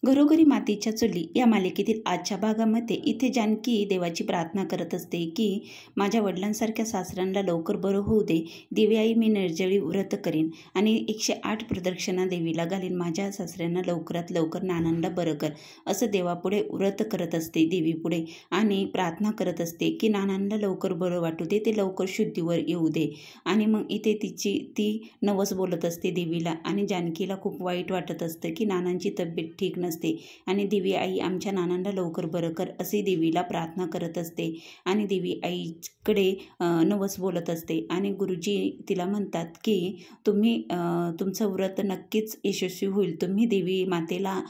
घरोघरी मातीच्या चुली या मालिकेतील आजच्या भागामध्ये इथे जानकी देवाची प्रार्थना करत असते की माझ्या वडिलांसारख्या सासऱ्यांना लवकर बरं होऊ दे. देवी आई, मी निर्जळी व्रत करीन आणि 108 प्रदक्षिणा देवीला घालीन. माझ्या सासऱ्यांना लवकरात लवकर नानांना बरं कर, असं देवापुढे व्रत करत असते देवीपुढे आणि प्रार्थना करत असते की नानांना लवकर बरं वाटू दे, ते लवकर शुद्धीवर येऊ दे. आणि मग इथे ती नवस बोलत असते देवीला आणि जानकीला खूप वाईट वाटत असतं की नानांची तब्येत ठीक नसते आणि देवी आई, आमच्या नानांना लवकर बरं कर, असे देवीला प्रार्थना करत असते आणि देवी आईकडे नवस बोलत असते. आणि गुरुजी तिला म्हणतात की तुमचं व्रत नक्कीच यशस्वी होईल. तुम्ही देवी मातेला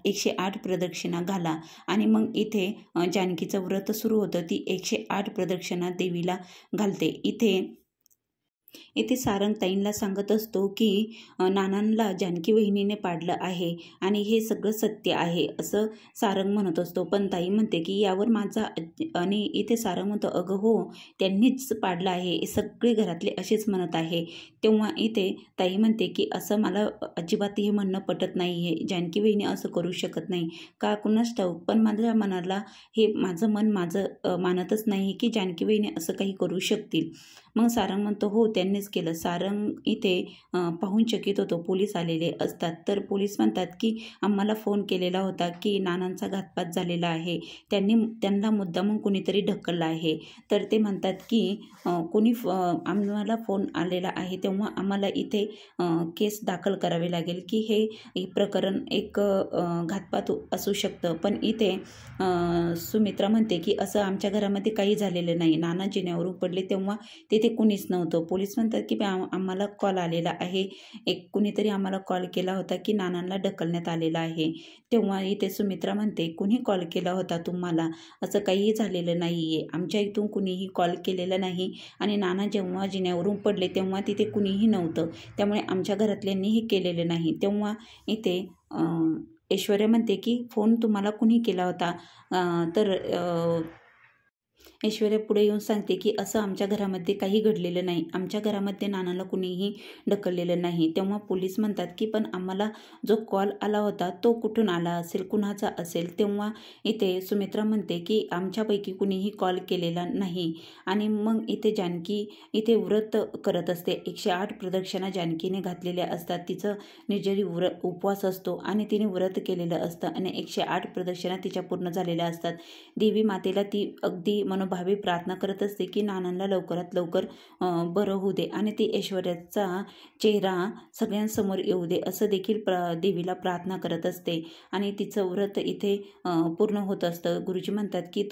108 प्रदक्षिणा घाला. आणि मग इथे जानकीचं व्रत सुरू होतं. ती 108 प्रदक्षिणा देवीला घालते. इथे सारंग ताईंना सांगत असतो की नानांना जानकी वहिनीने पाडलं आहे आणि हे सगळं सत्य आहे, असं सारंग म्हणत असतो. पण ताई म्हणते की यावर माझा आणि इथे सारंग म्हणतो, अगं हो, त्यांनीच पाडलं आहे, सगळे घरातले असेच म्हणत आहे. तेव्हा इथे ताई म्हणते की असं मला अजिबात हे म्हणणं पटत नाही आहे. जानकी वहिनी असं करू शकत नाही, का कुणास ठाऊक, पण माझ्या मनाला हे माझं मन मानतच नाही की जानकी वहिनी असं काही करू शकतील. मग सारंग म्हणतो, हो, त्यांनीच केलं. सारंग इथे पाहून चकित होतो. पोलीस आलेले असतात. तर पोलीस म्हणतात की आम्हाला फोन केलेला होता की नानांचा घातपात झालेला आहे, त्यांना मुद्दामून कुणीतरी ढकललं आहे. तर ते म्हणतात की आम्हाला फोन आलेला आहे, तेव्हा आम्हाला इथे केस दाखल करावी लागेल की हे प्रकरण एक घातपात असू शकतं. पण इथे सुमित्रा म्हणते की असं आमच्या घरामध्ये काही झालेलं नाही. नाना जिन्यावरून पडले तेव्हा तिथे कुणीच नव्हतं. पोलीस म्हणतात की आम्हाला कॉल आलेला आहे, कुणीतरी आम्हाला कॉल केला होता की नानांना ढकलण्यात आलेला आहे. तेव्हा इथे सुमित्रा म्हणते, कुणी कॉल केला होता तुम्हाला? असं काहीही झालेलं नाही आहे. आमच्या इथून कुणीही कॉल केलेला नाही आणि नाना जेव्हा जिन्यावरून पडले तेव्हा तिथे कुणीही नव्हतं, त्यामुळे आमच्या घरातल्यांनीही केलेलं नाही. तेव्हा इथे ऐश्वर्या म्हणते की फोन तुम्हाला कुणी केला होता? तर ऐश्वर्या पुढे येऊन सांगते की असं आमच्या घरामध्ये काही घडलेलं नाही, आमच्या घरामध्ये नानाला कुणीही ढकललेलं नाही. तेव्हा पोलीस म्हणतात की पण आम्हाला जो कॉल आला होता तो कुठून आला असेल, कुणाचा असेल? तेव्हा इथे सुमित्रा म्हणते की आमच्यापैकी कुणीही कॉल केलेला नाही. आणि मग इथे जानकी इथे व्रत करत असते. 108 प्रदक्षिणा जानकीने घातलेल्या असतात. तिचं निर्जरी उपवास असतो आणि तिने व्रत केलेलं असतं आणि 108 प्रदक्षिणा तिच्या पूर्ण झालेल्या असतात. देवी मातेला ती अगदी मनोभावे प्रार्थना करत असते की नानांना लवकरात लवकर बरं होऊ दे आणि ती ऐश्वर्याचा चेहरा सगळ्यांसमोर येऊ दे, असं देखील देवीला प्रार्थना करत असते. आणि तिचं व्रत इथे पूर्ण होत असतं. गुरुजी म्हणतात की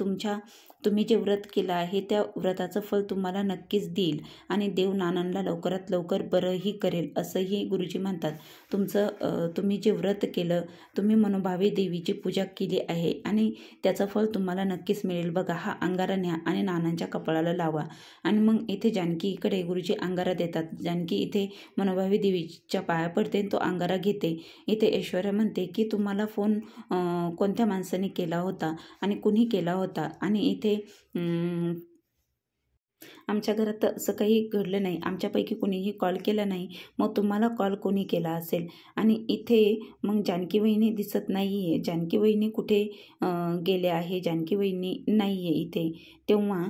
तुम्ही जे व्रत केलं आहे त्या व्रताचं फल तुम्हाला नक्कीच देईल आणि देव नानांना लवकरात लवकर बरंही करेल, असंही गुरुजी म्हणतात. तुम्ही जे व्रत केलं, तुम्ही मनोभावे देवीची पूजा केली आहे आणि त्याचं फल तुम्हाला नक्कीच मिळेल. बघा, हा अंगारा न्या आणि नानांच्या कपाळाला लावा. आणि मग इथे जानकीकडे गुरुजी अंगारा देतात. जानकी इथे मनोभावे देवीच्या पाया पडते, तो अंगारा घेते. इथे ऐश्वर्या म्हणते की तुम्हाला फोन कोणत्या माणसाने केला होता आणि कुणी केला होता? आणि इथे आमच्या घरात असं काही घडलं नाही, आमच्यापैकी कुणीही कॉल केला नाही, मग तुम्हाला कॉल कोणी केला असेल? आणि इथे मग जानकी वहिनी दिसत नाही आहे. जानकी वहिनी कुठे गेले आहे? जानकी वहिनी नाही आहे इथे. तेव्हा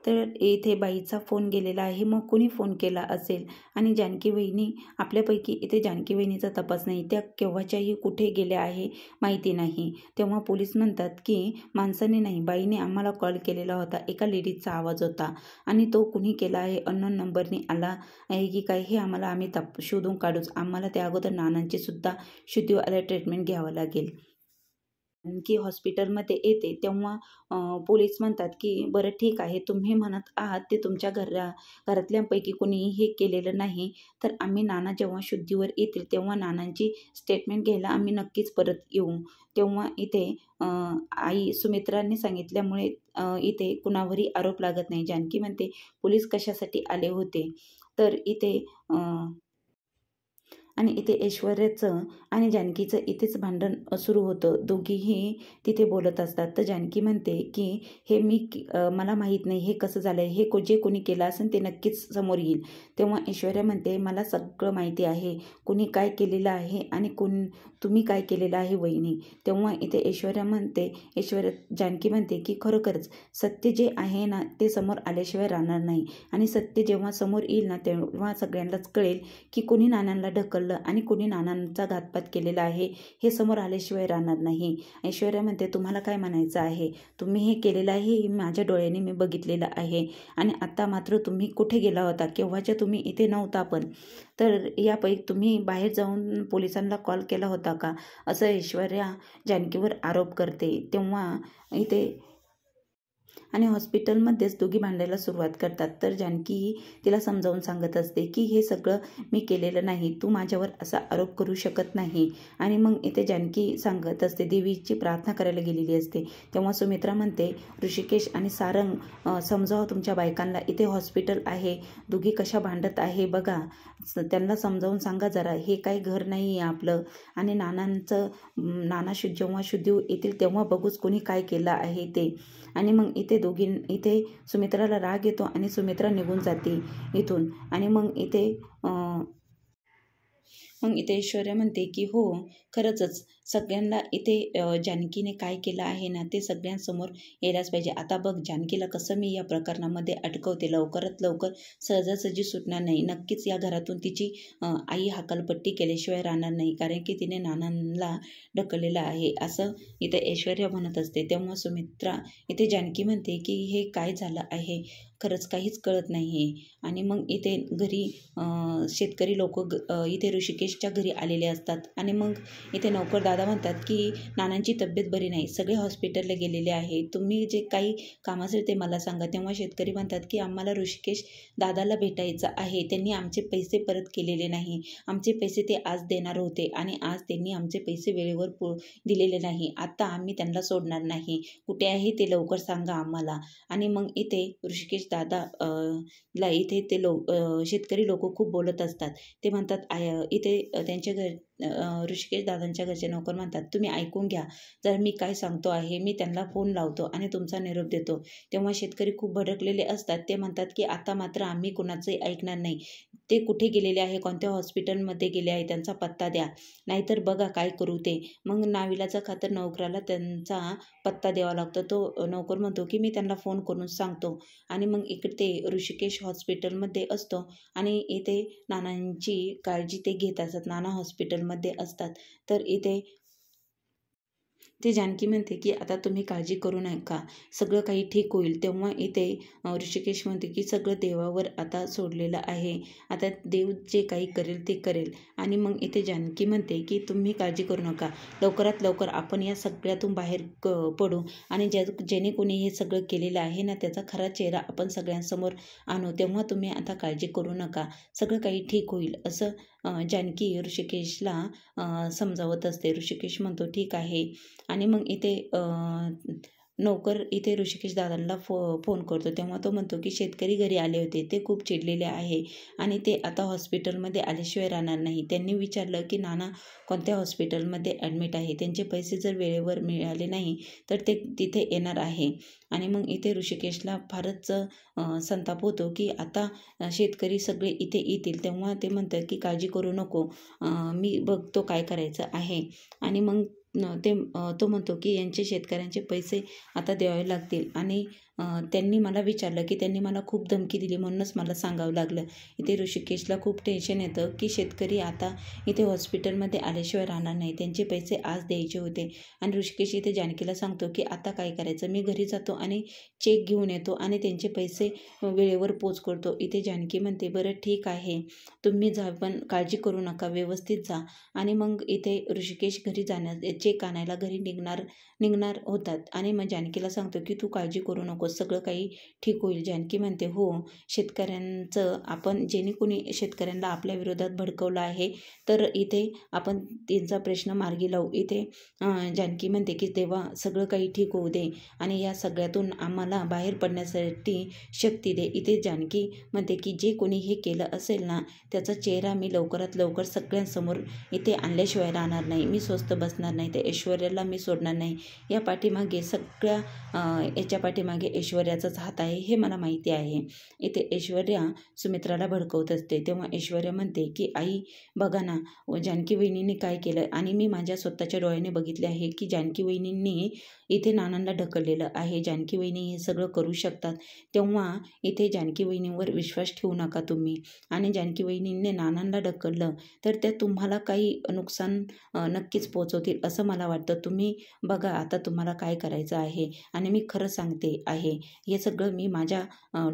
तर इथे बाईचा फोन गेलेला आहे, मग कोणी फोन केला असेल? आणि जानकी वहिनी आपल्यापैकी इथे जानकी वहिनीचा तपास नाही, त्या केव्हाच्याही कुठे गेल्या आहे माहिती नाही. तेव्हा पोलीस म्हणतात की माणसाने नाही, बाईने आम्हाला कॉल केलेला होता, एका लेडीजचा आवाज होता आणि तो कुणी केला आहे, अननोन नंबरने आला आहे की काय, हे आम्ही शोधून काढूच. आम्हाला त्या अगोदर नानांची सुद्धा शुद्धीवाला ट्रीटमेंट घ्यावं लागेल. की हॉस्पिटलमध्ये येते तेव्हा पोलीस म्हणतात की बरं ठीक आहे, तुम्ही म्हणत आहात ते तुमच्या घरातल्यांपैकी कोणीही हे केलेलं नाही, तर आम्ही नाना जेव्हा शुद्धीवर येतील तेव्हा नानांची स्टेटमेंट घ्यायला आम्ही नक्कीच परत येऊ. तेव्हा इथे आई सुमित्रांनी सांगितल्यामुळे इथे कुणावरही आरोप लागत नाही. जानकी म्हणते पोलीस कशासाठी आले होते? तर इथे आणि इथे ऐश्वर्याचं आणि जानकीचं इथेच भांडण सुरू होतं. दोघीही तिथे बोलत असतात. तर जानकी म्हणते की हे मला माहीत नाही हे कसं झालं आहे, हे जे कोणी केलं असेल ते नक्कीच समोर येईल. तेव्हा ऐश्वर्या म्हणते मला सगळं माहिती आहे, कुणी काय केलेलं आहे आणि तुम्ही काय केलेलं आहे वहिनी. तेव्हा इथे जानकी म्हणते की खरोखरच सत्य जे आहे ना ते समोर आल्याशिवाय राहणार नाही आणि सत्य जेव्हा समोर येईल ना तेव्हा सगळ्यांनाच कळेल की कोणी नानांना ढकललं आणि कोणी नानांचा घातपात केलेला आहे हे समोर आल्याशिवाय राहणार नाही. ऐश्वर्या म्हणते तुम्हाला काय म्हणायचं आहे, तुम्ही हे केलेलं आहे हे माझ्या डोळ्याने मी बघितलेलं आहे आणि आता मात्र तुम्ही कुठे गेला होता, केव्हाच्या तुम्ही इथे नव्हता पण, तर यापैकी तुम्ही बाहेर जाऊन पोलिसांना कॉल केला होता का, असं ऐश्वर्या जानकीवर आरोप करते. तेव्हा इथे आणि हॉस्पिटलमध्येच दोघी भांडायला सुरुवात करतात. तर जानकी तिला समजावून सांगत असते की हे सगळं मी केलेलं नाही, तू माझ्यावर असा आरोप करू शकत नाही. आणि मग इथे जानकी सांगत असते, देवीची प्रार्थना करायला गेलेली असते. तेव्हा सुमित्रा म्हणते ऋषिकेश आणि सारंग समजावं तुमच्या बायकांना, इथे हॉस्पिटल आहे, दोघी कशा भांडत आहे बघा, त्यांना समजावून सांगा जरा, हे काही घर नाही आहे आपलं. आणि नाना जेव्हा शुद्धी येतील तेव्हा बघूच कोणी काय केलं आहे ते. आणि मग इथे सुमित्राला राग येतो आणि सुमित्रा निघून जाते इथून. आणि मग इथे ऐश्वर्या म्हणते की हो खरंच सगळ्यांना इथे जानकीने काय केलं आहे ना ते सगळ्यांसमोर यायलाच पाहिजे. आता बघ जानकीला कसं मी या प्रकरणामध्ये अटकवते, लवकरात लवकर सहजासहजी सुटणार नाही. नक्कीच या घरातून तिची आई हकालपट्टी केल्याशिवाय राहणार नाही, कारण की तिने नानांना ढकललेलं आहे असं इथे ऐश्वर्या म्हणत असते. तेव्हा सुमित्रा इथे जानकी म्हणते की हे काय झालं आहे, खरंच काहीच कळत नाही आहे. आणि मग इथे घरी शेतकरी लोक इथे ऋषिकेशच्या घरी आलेले असतात. आणि मग इथे नौकर दादा म्हणतात की नानांची तब्येत बरी नाही, सगळे हॉस्पिटलला गेलेले आहे, तुम्ही जे काही काम असेल ते मला सांगा. तेव्हा शेतकरी म्हणतात की आम्हाला ऋषिकेश दादाला भेटायचं आहे, त्यांनी आमचे पैसे परत केलेले नाही, आमचे पैसे ते आज देणार होते आणि आज त्यांनी आमचे पैसे वेळेवर दिलेले नाही, आता आम्ही त्यांना सोडणार नाही, कुठे आहे ते लवकर सांगा आम्हाला. आणि मग इथे ऋषिकेश दादा ला इथे ते शेतकरी लोक खूप बोलत असतात. ते म्हणतात इथे त्यांच्या ऋषिकेश दादांच्या घरचे नौकर म्हणतात तुम्ही ऐकून घ्या जर मी काय सांगतो आहे, मी त्यांना फोन लावतो आणि तुमचा निरोप देतो. तेव्हा शेतकरी खूप भडकलेले असतात. ते म्हणतात की आता मात्र आम्ही कुणाचंही ऐकणार नाही, ते कुठे गेलेले आहे, कोणत्या हॉस्पिटलमध्ये गेले आहे, त्यांचा पत्ता द्या, नाहीतर बघा काय करू ते. मग नाविलाचा खातर नोकराला त्यांचा पत्ता द्यावा लागतो. तो नोकर म्हणतो की मी त्यांना फोन करून सांगतो. आणि मग इकडे ऋषिकेश हॉस्पिटलमध्ये असतो आणि इथे नानांची काळजी ते घेत असतात, नाना हॉस्पिटलमध्ये असतात. तर इथे जानकी म्हणते की आता तुम्ही काळजी करू नका, सगळं काही ठीक होईल. तेव्हा इथे ऋषिकेश म्हणते की सगळं देवावर आता सोडलेलं आहे, आता देव जे काही करेल ते करेल. आणि मग इथे जानकी म्हणते की तुम्ही काळजी करू नका, लवकरात लवकर आपण या सगळ्यातून बाहेर पडू आणि जेणे कोणी हे सगळं केलेलं आहे ना त्याचा खरा चेहरा आपण सगळ्यांसमोर आणू. तेव्हा तुम्ही आता काळजी करू नका, सगळं काही ठीक होईल, असं जानकी ऋषिकेशला समजावत असते. ऋषिकेश म्हणतो ठीक आहे. आणि मग इथे नौकर इथे ऋषिकेश दादांना फोन करतो. तेव्हा तो म्हणतो की शेतकरी घरी आले होते, ते खूप चिडलेले आहे आणि ते आता हॉस्पिटलमध्ये आल्याशिवाय राहणार नाही. त्यांनी विचारलं की नाना कोणत्या हॉस्पिटलमध्ये ॲडमिट आहे, त्यांचे पैसे जर वेळेवर मिळाले नाही तर ते तिथे येणार आहे. आणि मग इथे ऋषिकेशला फारच संताप होतो की आता शेतकरी सगळे इथे येतील. तेव्हा ते म्हणतात की काळजी करू नको, मी बघतो काय करायचं आहे. आणि मग तो म्हणतो की यांचे शेतकऱ्यांचे पैसे आता द्यावे लागतील. आणि त्यांनी मला विचारलं की त्यांनी मला खूप धमकी दिली म्हणूनच मला सांगावं लागलं. इथे ऋषिकेशला खूप टेन्शन येतं की शेतकरी आता इथे हॉस्पिटलमध्ये आल्याशिवाय राहणार नाही, त्यांचे पैसे आज द्यायचे होते. आणि ऋषिकेश इथे जानकीला सांगतो की आता काय करायचं, मी घरी जातो आणि चेक घेऊन येतो आणि त्यांचे पैसे वेळेवर पोच करतो. इथे जानकी म्हणते बरं ठीक आहे, तुम्ही जा, पण काळजी करू नका, व्यवस्थित जा. आणि मग इथे ऋषिकेश घरी चेक आणायला घरी निघणार होतात. आणि मग जानकीला सांगतो की तू काळजी करू नको, नको, सगळं काही ठीक होईल. जानकी म्हणते, हो, शेतकऱ्यांचं आपण जेणे कोणी शेतकऱ्यांना आपल्या विरोधात भडकवलं आहे तर इथे आपण त्यांचा प्रश्न मार्गी लावू. इथे जानकी म्हणते की देवा सगळं काही ठीक होऊ दे आणि या सगळ्यातून आम्हाला बाहेर पडण्यासाठी शक्ती दे. इथे जानकी म्हणते की जे कोणी हे केलं असेल ना त्याचा चेहरा मी लवकरात लवकर सगळ्यांसमोर इथे आणल्याशिवाय राहणार नाही. मी स्वस्त बसणार नाही. ते ऐश्वर्याला मी सोडणार नाही. या पाठीमागे सगळ्या याच्या पाठीमागे ऐश्वर्याचाच हात आहे हे मला माहिती आहे. इथे ऐश्वर्या सुमित्राला भडकवत असते. तेव्हा ऐश्वर्या म्हणते की आई बघा ना जानकी वहिनींनी काय केलं आणि मी माझ्या स्वतःच्या डोळ्याने बघितले आहे की जानकी वहिनींनी इथे नानांना ढकललेलं आहे. जानकी वहिनी हे सगळं करू शकतात. तेव्हा इथे जानकी वहिनींवर विश्वास ठेवू नका तुम्ही. आणि जानकी वहिनींनी नानांना ढकललं तर त्या तुम्हाला काही नुकसान नक्कीच पोचवतील असं मला वाटतं. तुम्ही बघा आता तुम्हाला काय करायचं आहे. आणि मी खरं सांगते आहे हे सगळं मी माझ्या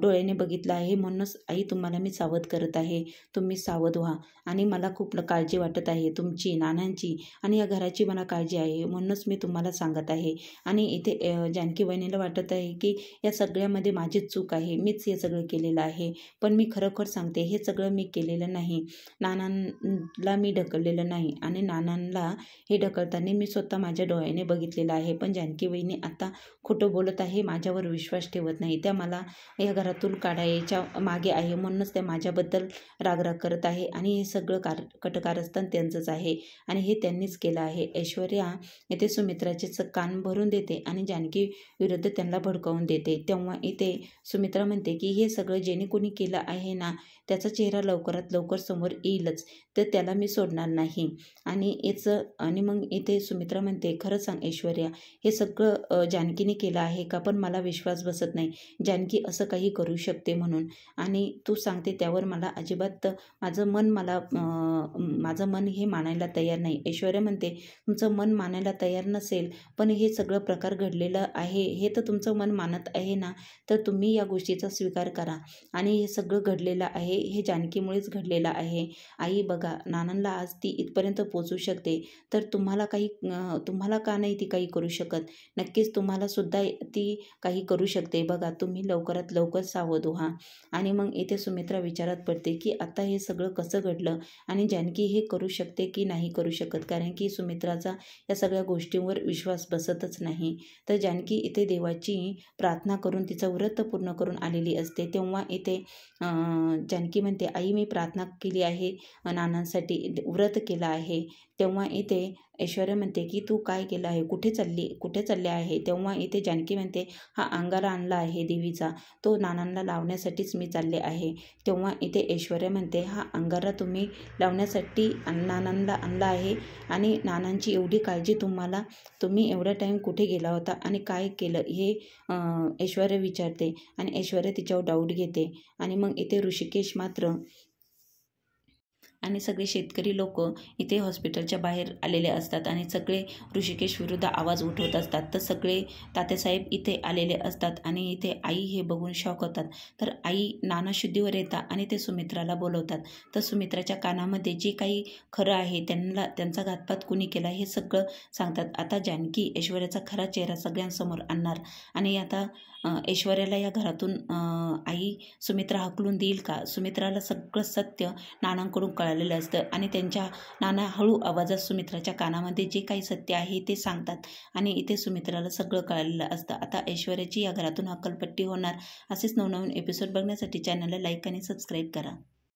डोळ्याने बघितलं आहे. म्हणूनच आई तुम्हाला मी सावध करत आहे. तुम्ही सावध व्हा. आणि मला खूप काळजी वाटत आहे तुमची, नानांची आणि या घराची मला काळजी आहे. म्हणूनच मी तुम्हाला सांगत आहे. आणि इथे जानकी वहिनीला वाटत आहे की या सगळ्यामध्ये माझीच चूक आहे. मीच हे सगळं केलेलं आहे. पण मी खरोखर सांगते हे सगळं मी केलेलं नाही. नानांना मी ढकललेलं नाही. आणि नानांना हे ढकलताना मी स्वतः माझ्या डोळ्याने बघितलेलं आहे. पण जानकी वहिनी आता खोटं बोलत आहे. माझ्यावर विश्वास ठेवत नाही. त्या मला या घरातून काढायच्या मागे आहे. म्हणूनच त्या माझ्याबद्दल रागराग करत आहे. आणि हे सगळं कटकारस्थान त्यांचंच आहे आणि हे त्यांनीच केलं आहे. ऐश्वर्या इथे सुमित्राचे कान भरून देते आणि जानकी विरुद्ध त्यांना भडकावून देते. तेव्हा इथे सुमित्रा म्हणते की हे सगळं जेणे कोणी केलं आहे ना त्याचा चेहरा लवकरात लवकर समोर येईलच, तर त्याला मी सोडणार नाही. आणि मग इथे सुमित्रा म्हणते खरं सांग ऐश्वर्या हे सगळं जानकीने केलं आहे का? पण मला विश्वास बसत नाही जानकी असं काही करू शकते म्हणून. आणि तू सांगते त्यावर मला अजिबात माझं मन हे मानायला तयार नाही. ऐश्वर्या म्हणते तुमचं मन मानायला तयार नसेल पण हे सगळं प्रकार घडलेलं आहे हे तर तुमचं मन मानत आहे ना, तर तुम्ही या गोष्टीचा स्वीकार करा. आणि हे सगळं घडलेलं आहे हे जानकीमुळेच घडलेलं आहे. आई बघा नानांना आज ती इथपर्यंत पोचू शकते तर तुम्हाला का नाही ती काही करू शकत? नक्कीच तुम्हाला सुद्धा ती काही करू शकते. बघा तुम्ही लवकरात लवकर सावध व्हा. आणि मग इथे सुमित्रा विचारात पडते की आता हे सगळं कसं घडलं आणि जानकी हे करू शकते की नाही करू शकत, कारण की सुमित्राचा या सगळ्या गोष्टींवर विश्वास बसतच नाही. तर जानकी इथे देवाची प्रार्थना करून तिचं व्रत पूर्ण करून आलेली असते. तेव्हा इथे जानकी म्हणते आई मी प्रार्थना केली आहे, नानांसाठी व्रत केलं आहे. तेव्हा इथे ऐश्वर्या म्हणते की तू काय केलं आहे, कुठे चालले आहे? तेव्हा इथे जानकी म्हणते हा अंगारा आणला आहे देवीचा, तो नानांना लावण्यासाठीच मी चालले आहे. तेव्हा इथे ऐश्वर्या म्हणते हा अंगारा तुम्ही लावण्यासाठी नानांना आणला आहे आणि नानांची एवढी काळजी तुम्ही एवढा टाईम कुठे गेला होता आणि काय केलं हे ऐश्वर्या विचारते. आणि ऐश्वर्या तिच्यावर डाऊट घेते. आणि मग इथे ऋषिकेश मात्र आणि सगळे शेतकरी लोक इथे हॉस्पिटलच्या बाहेर आलेले असतात आणि सगळे ऋषिकेश विरुद्ध आवाज उठवत असतात. तर सगळे तात्यासाहेब इथे आलेले असतात आणि इथे आई हे बघून शॉक होतात. तर आई नाना शुद्धीवर येतात आणि ते सुमित्राला बोलवतात. तर सुमित्राच्या कानामध्ये जे काही खरं आहे त्यांचा घातपात कुणी केला हे सगळं सांगतात. आता जानकी ऐश्वर्याचा खरा चेहरा सगळ्यांसमोर आणणार आणि आता ऐश्वर्याला या घरातून आई सुमित्रा हाकलून देईल का? सुमित्राला सगळं सत्य नानांकडून कळालेलं असतं आणि नाना हळू आवाजात सुमित्राच्या कानामध्ये जे काही सत्य आहे ते सांगतात आणि इथे सुमित्राला सगळं कळालेलं असतं. आता ऐश्वर्याची या घरातून हक्कलपट्टी होणार. असेच नवनवीन एपिसोड बघण्यासाठी चॅनलला लाईक आणि सबस्क्राईब करा.